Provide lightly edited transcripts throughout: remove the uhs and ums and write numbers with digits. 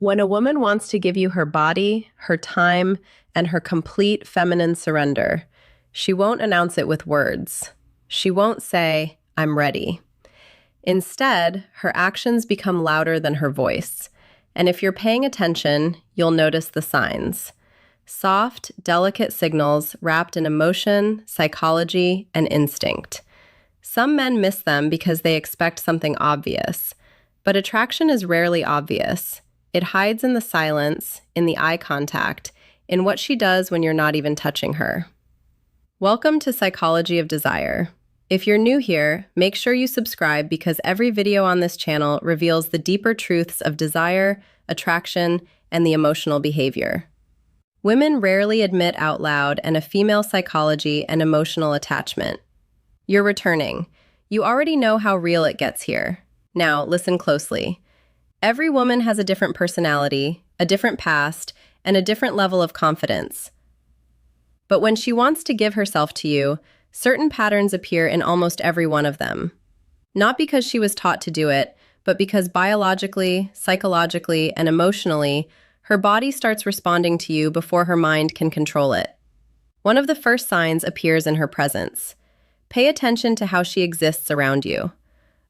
When a woman wants to give you her body, her time, and her complete feminine surrender, she won't announce it with words. She won't say, "I'm ready." Instead, her actions become louder than her voice. And if you're paying attention, you'll notice the signs. Soft, delicate signals wrapped in emotion, psychology, and instinct. Some men miss them because they expect something obvious. But attraction is rarely obvious. It hides in the silence, in the eye contact, in what she does when you're not even touching her. Welcome to Psychology of Desire. If you're new here, make sure you subscribe because every video on this channel reveals the deeper truths of desire, attraction, and the emotional behavior. Women rarely admit out loud a female psychology and emotional attachment. You're returning. You already know how real it gets here. Now, listen closely. Every woman has a different personality, a different past, and a different level of confidence. But when she wants to give herself to you, certain patterns appear in almost every one of them. Not because she was taught to do it, but because biologically, psychologically, and emotionally, her body starts responding to you before her mind can control it. One of the first signs appears in her presence. Pay attention to how she exists around you.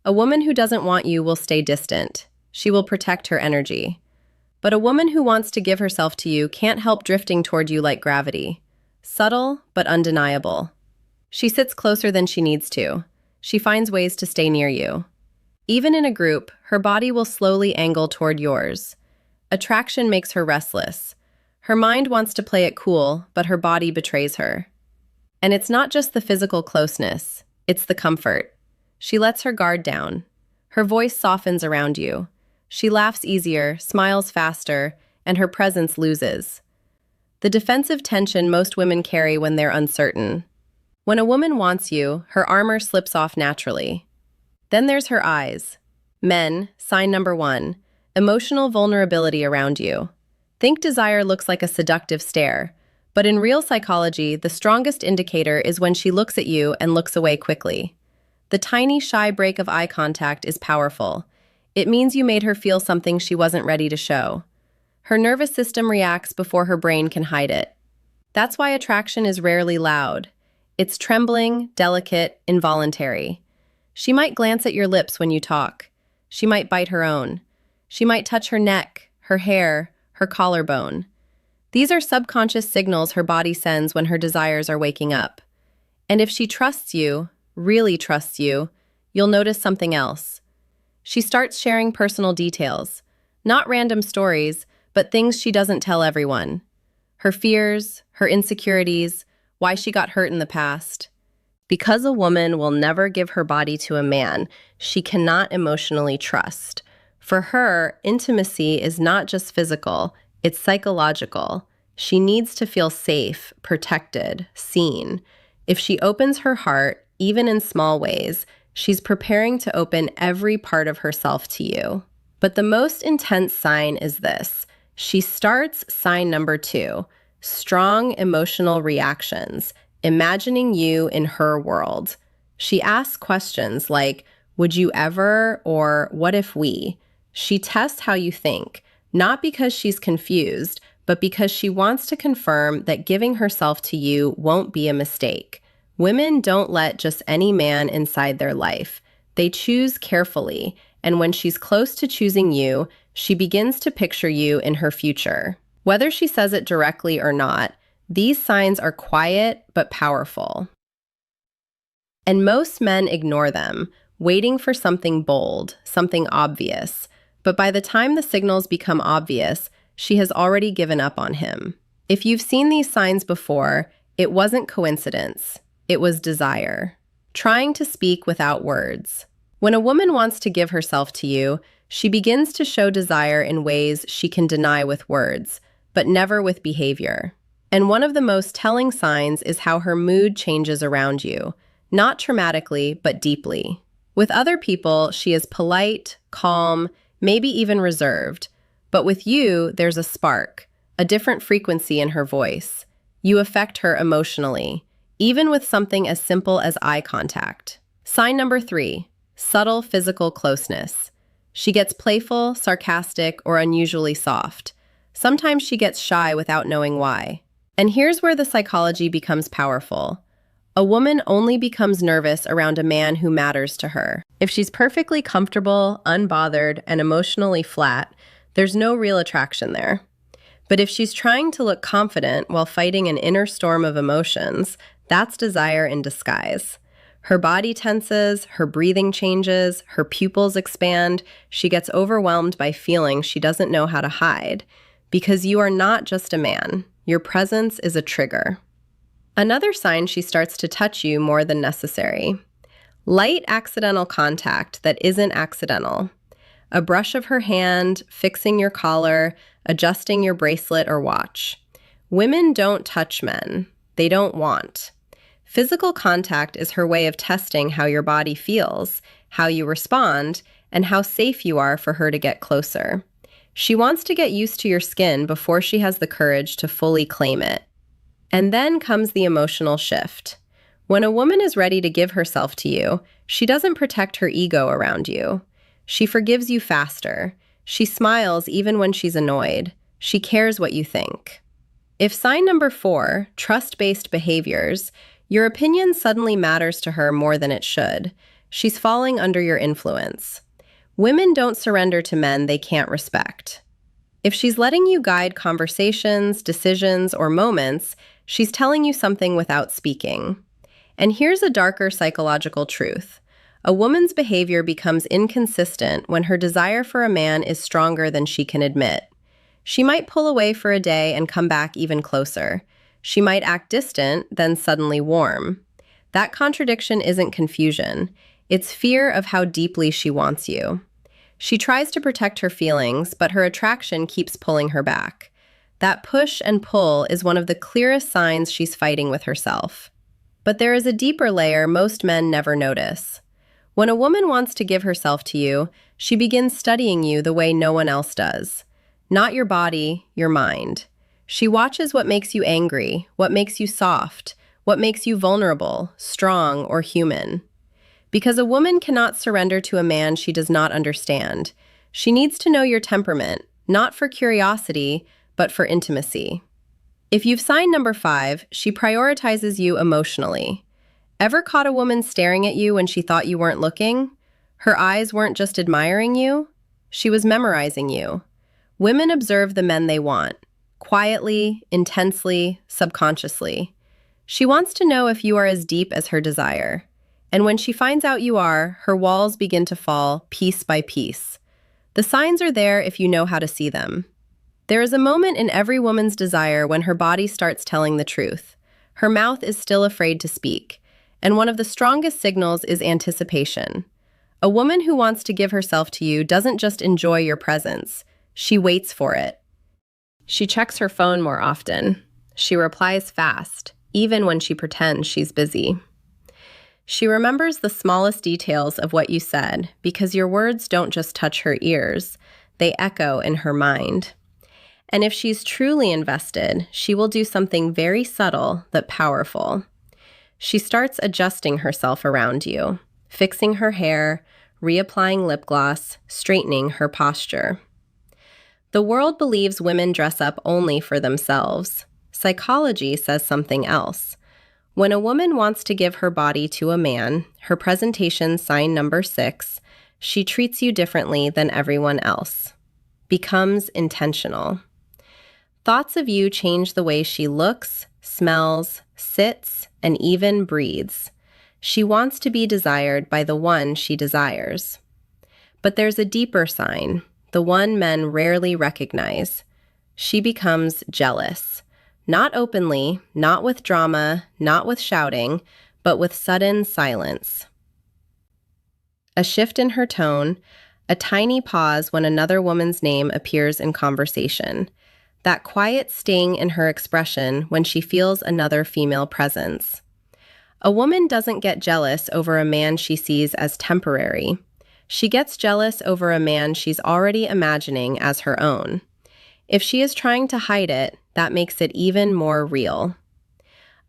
A woman who doesn't want you will stay distant. She will protect her energy. But a woman who wants to give herself to you can't help drifting toward you like gravity. Subtle, but undeniable. She sits closer than she needs to. She finds ways to stay near you. Even in a group, her body will slowly angle toward yours. Attraction makes her restless. Her mind wants to play it cool, but her body betrays her. And it's not just the physical closeness, it's the comfort. She lets her guard down. Her voice softens around you. She laughs easier, smiles faster, and her presence loses. The defensive tension most women carry when they're uncertain. When a woman wants you, her armor slips off naturally. Then there's her eyes. Men, sign number 1, emotional vulnerability around you. Think desire looks like a seductive stare, but in real psychology, the strongest indicator is when she looks at you and looks away quickly. The tiny, shy break of eye contact is powerful. It means you made her feel something she wasn't ready to show. Her nervous system reacts before her brain can hide it. That's why attraction is rarely loud. It's trembling, delicate, involuntary. She might glance at your lips when you talk. She might bite her own. She might touch her neck, her hair, her collarbone. These are subconscious signals her body sends when her desires are waking up. And if she trusts you, really trusts you, you'll notice something else. She starts sharing personal details, not random stories, but things she doesn't tell everyone. Her fears, her insecurities, why she got hurt in the past. Because a woman will never give her body to a man she cannot emotionally trust. For her, intimacy is not just physical, it's psychological. She needs to feel safe, protected, seen. If she opens her heart, even in small ways, she's preparing to open every part of herself to you. But the most intense sign is this. She starts sign number 2, strong emotional reactions, imagining you in her world. She asks questions like, "Would you ever?" or "What if we?" She tests how you think, not because she's confused, but because she wants to confirm that giving herself to you won't be a mistake. Women don't let just any man inside their life. They choose carefully, and when she's close to choosing you, she begins to picture you in her future. Whether she says it directly or not, these signs are quiet but powerful. And most men ignore them, waiting for something bold, something obvious. But by the time the signals become obvious, she has already given up on him. If you've seen these signs before, it wasn't coincidence. It was desire. Trying to speak without words. When a woman wants to give herself to you, she begins to show desire in ways she can deny with words, but never with behavior. And one of the most telling signs is how her mood changes around you, not traumatically, but deeply. With other people, she is polite, calm, maybe even reserved. But with you, there's a spark, a different frequency in her voice. You affect her emotionally, even with something as simple as eye contact. Sign number 3, subtle physical closeness. She gets playful, sarcastic, or unusually soft. Sometimes she gets shy without knowing why. And here's where the psychology becomes powerful. A woman only becomes nervous around a man who matters to her. If she's perfectly comfortable, unbothered, and emotionally flat, there's no real attraction there. But if she's trying to look confident while fighting an inner storm of emotions, that's desire in disguise. Her body tenses, her breathing changes, her pupils expand, she gets overwhelmed by feelings she doesn't know how to hide. Because you are not just a man, your presence is a trigger. Another sign she starts to touch you more than necessary. Light accidental contact that isn't accidental. A brush of her hand, fixing your collar, adjusting your bracelet or watch. Women don't touch men. They don't want. Physical contact is her way of testing how your body feels, how you respond, and how safe you are for her to get closer. She wants to get used to your skin before she has the courage to fully claim it. And then comes the emotional shift. When a woman is ready to give herself to you, she doesn't protect her ego around you. She forgives you faster. She smiles even when she's annoyed. She cares what you think. If sign number 4, trust-based behaviors, your opinion suddenly matters to her more than it should. She's falling under your influence. Women don't surrender to men they can't respect. If she's letting you guide conversations, decisions, or moments, she's telling you something without speaking. And here's a darker psychological truth. A woman's behavior becomes inconsistent when her desire for a man is stronger than she can admit. She might pull away for a day and come back even closer. She might act distant, then suddenly warm. That contradiction isn't confusion. It's fear of how deeply she wants you. She tries to protect her feelings, but her attraction keeps pulling her back. That push and pull is one of the clearest signs she's fighting with herself. But there is a deeper layer most men never notice. When a woman wants to give herself to you, she begins studying you the way no one else does. Not your body, your mind. She watches what makes you angry, what makes you soft, what makes you vulnerable, strong, or human. Because a woman cannot surrender to a man she does not understand. She needs to know your temperament, not for curiosity, but for intimacy. If you've signed number 5, she prioritizes you emotionally. Ever caught a woman staring at you when she thought you weren't looking? Her eyes weren't just admiring you, she was memorizing you. Women observe the men they want, quietly, intensely, subconsciously. She wants to know if you are as deep as her desire. And when she finds out you are, her walls begin to fall piece by piece. The signs are there if you know how to see them. There is a moment in every woman's desire when her body starts telling the truth. Her mouth is still afraid to speak. And one of the strongest signals is anticipation. A woman who wants to give herself to you doesn't just enjoy your presence. She waits for it. She checks her phone more often. She replies fast, even when she pretends she's busy. She remembers the smallest details of what you said because your words don't just touch her ears, they echo in her mind. And if she's truly invested, she will do something very subtle but powerful. She starts adjusting herself around you, fixing her hair, reapplying lip gloss, straightening her posture. The world believes women dress up only for themselves. Psychology says something else. When a woman wants to give her body to a man, her presentation sign number 6, she treats you differently than everyone else. Becomes intentional. Thoughts of you change the way she looks, smells, sits, and even breathes. She wants to be desired by the one she desires. But there's a deeper sign, the one men rarely recognize. She becomes jealous. Not openly, not with drama, not with shouting, but with sudden silence. A shift in her tone, a tiny pause when another woman's name appears in conversation. That quiet sting in her expression when she feels another female presence. A woman doesn't get jealous over a man she sees as temporary. She gets jealous over a man she's already imagining as her own. If she is trying to hide it, that makes it even more real.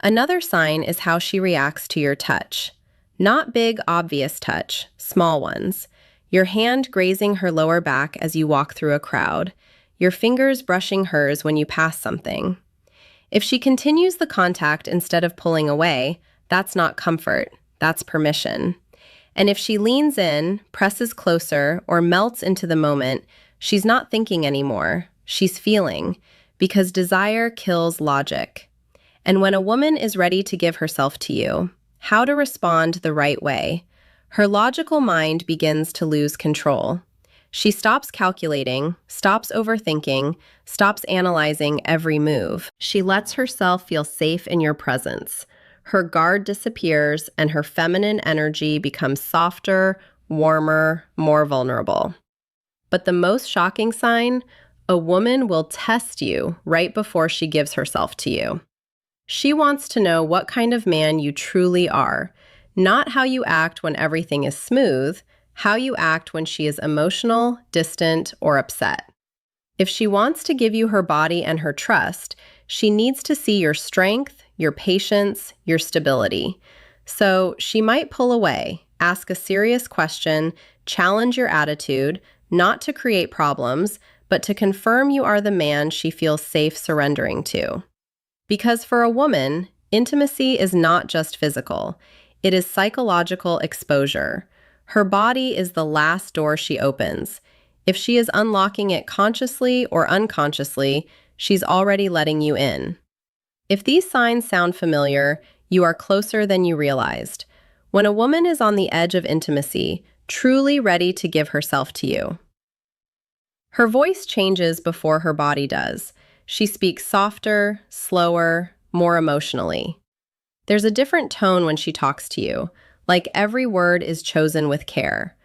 Another sign is how she reacts to your touch. Not big, obvious touch, small ones. your hand grazing her lower back as you walk through a crowd, your fingers brushing hers when you pass something. If she continues the contact instead of pulling away, that's not comfort, that's permission. And if she leans in, presses closer, or melts into the moment, she's not thinking anymore, she's feeling, because desire kills logic. And when a woman is ready to give herself to you, how to respond the right way, her logical mind begins to lose control. She stops calculating, stops overthinking, stops analyzing every move. She lets herself feel safe in your presence. Her guard disappears and her feminine energy becomes softer, warmer, more vulnerable. But the most shocking sign, a woman will test you right before she gives herself to you. She wants to know what kind of man you truly are, not how you act when everything is smooth, how you act when she is emotional, distant, or upset. If she wants to give you her body and her trust, she needs to see your strength, your patience, your stability. So she might pull away, ask a serious question, challenge your attitude, not to create problems, but to confirm you are the man she feels safe surrendering to. Because for a woman, intimacy is not just physical. It is psychological exposure. Her body is the last door she opens. If she is unlocking it consciously or unconsciously, she's already letting you in. If these signs sound familiar, you are closer than you realized. When a woman is on the edge of intimacy, truly ready to give herself to you. Her voice changes before her body does. She speaks softer, slower, more emotionally. There's a different tone when she talks to you, like every word is chosen with care.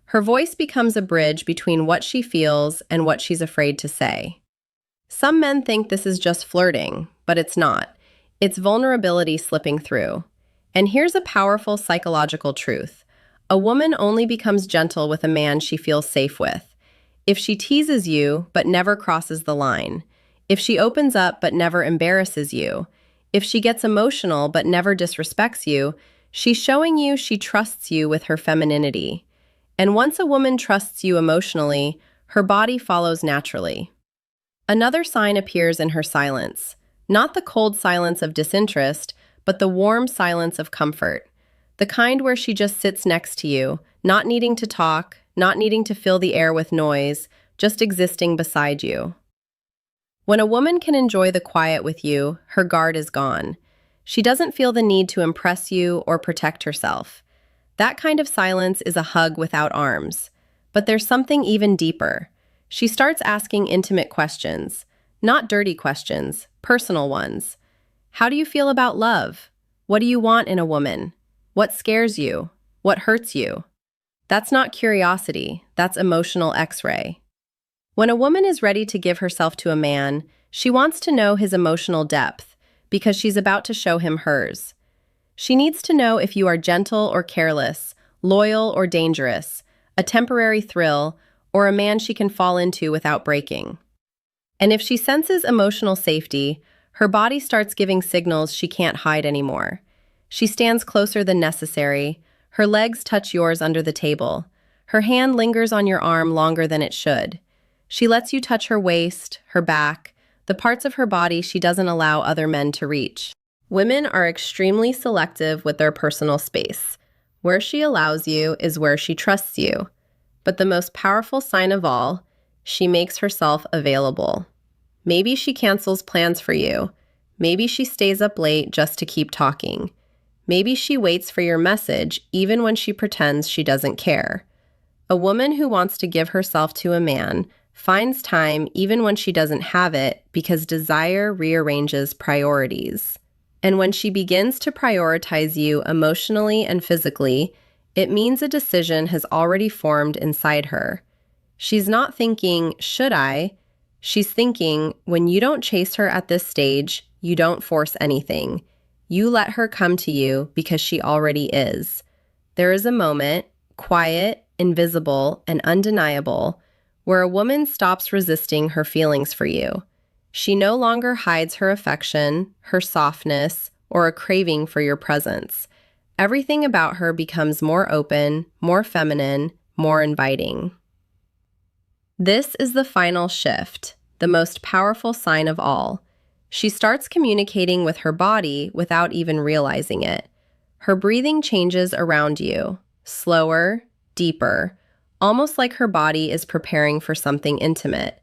Her voice becomes a bridge between what she feels and what she's afraid to say. Some men think this is just flirting, but it's not. It's vulnerability slipping through. And here's a powerful psychological truth. A woman only becomes gentle with a man she feels safe with. If she teases you, but never crosses the line. If she opens up, but never embarrasses you. If she gets emotional, but never disrespects you, she's showing you she trusts you with her femininity. And once a woman trusts you emotionally, her body follows naturally. Another sign appears in her silence. Not the cold silence of disinterest, but the warm silence of comfort. The kind where she just sits next to you, not needing to talk, not needing to fill the air with noise, just existing beside you. When a woman can enjoy the quiet with you, her guard is gone. She doesn't feel the need to impress you or protect herself. That kind of silence is a hug without arms. But there's something even deeper. She starts asking intimate questions, not dirty questions, personal ones. How do you feel about love? What do you want in a woman? What scares you? What hurts you? That's not curiosity, that's emotional X-ray. When a woman is ready to give herself to a man, she wants to know his emotional depth, because she's about to show him hers. She needs to know if you are gentle or careless, loyal or dangerous, a temporary thrill, or a man she can fall into without breaking. And if she senses emotional safety, her body starts giving signals she can't hide anymore. She stands closer than necessary. Her legs touch yours under the table. Her hand lingers on your arm longer than it should. She lets you touch her waist, her back, the parts of her body she doesn't allow other men to reach. Women are extremely selective with their personal space. Where she allows you is where she trusts you. But the most powerful sign of all, she makes herself available. Maybe she cancels plans for you. Maybe she stays up late just to keep talking. Maybe she waits for your message even when she pretends she doesn't care. A woman who wants to give herself to a man finds time even when she doesn't have it because desire rearranges priorities. And when she begins to prioritize you emotionally and physically, it means a decision has already formed inside her. She's not thinking, should I? She's thinking, when you don't chase her at this stage, you don't force anything. You let her come to you because she already is. There is a moment, quiet, invisible, and undeniable, where a woman stops resisting her feelings for you. She no longer hides her affection, her softness, or a craving for your presence. Everything about her becomes more open, more feminine, more inviting. This is the final shift, the most powerful sign of all. She starts communicating with her body without even realizing it. Her breathing changes around you, slower, deeper, almost like her body is preparing for something intimate.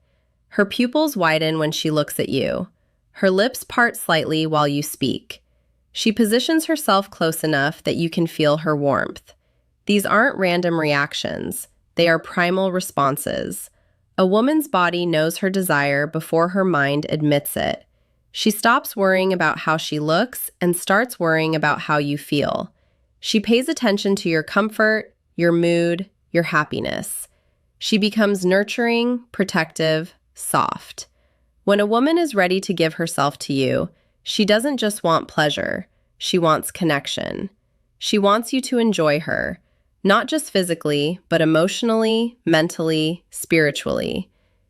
Her pupils widen when she looks at you. Her lips part slightly while you speak. She positions herself close enough that you can feel her warmth. These aren't random reactions. They are primal responses. A woman's body knows her desire before her mind admits it. She stops worrying about how she looks and starts worrying about how you feel. She pays attention to your comfort, your mood, your happiness. She becomes nurturing, protective, soft. When a woman is ready to give herself to you, she doesn't just want pleasure, she wants connection. She wants you to enjoy her, not just physically, but emotionally, mentally, spiritually.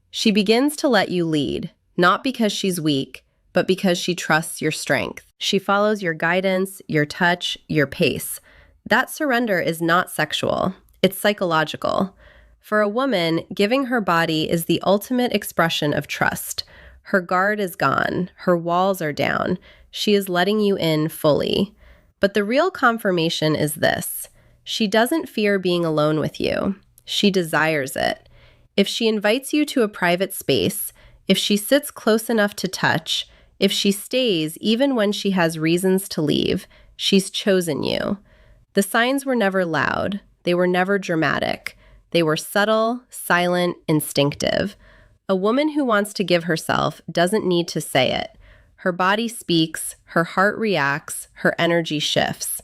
She begins to let you lead, not because she's weak, but because she trusts your strength. She follows your guidance, your touch, your pace. That surrender is not sexual, it's psychological. For a woman, giving her body is the ultimate expression of trust. Her guard is gone, her walls are down, she is letting you in fully. But the real confirmation is this: she doesn't fear being alone with you. She desires it. If she invites you to a private space, if she sits close enough to touch, if she stays even when she has reasons to leave, she's chosen you. The signs were never loud. They were never dramatic. They were subtle, silent, instinctive. A woman who wants to give herself doesn't need to say it. Her body speaks, her heart reacts, her energy shifts.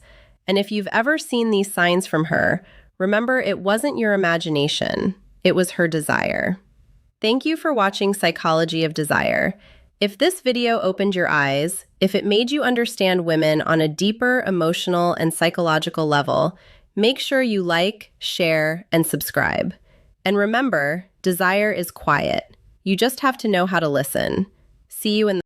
And if you've ever seen these signs from her, remember it wasn't your imagination, it was her desire. Thank you for watching Psychology of Desire. If this video opened your eyes, if it made you understand women on a deeper emotional and psychological level, make sure you like, share, and subscribe. And remember, desire is quiet. You just have to know how to listen. See you in the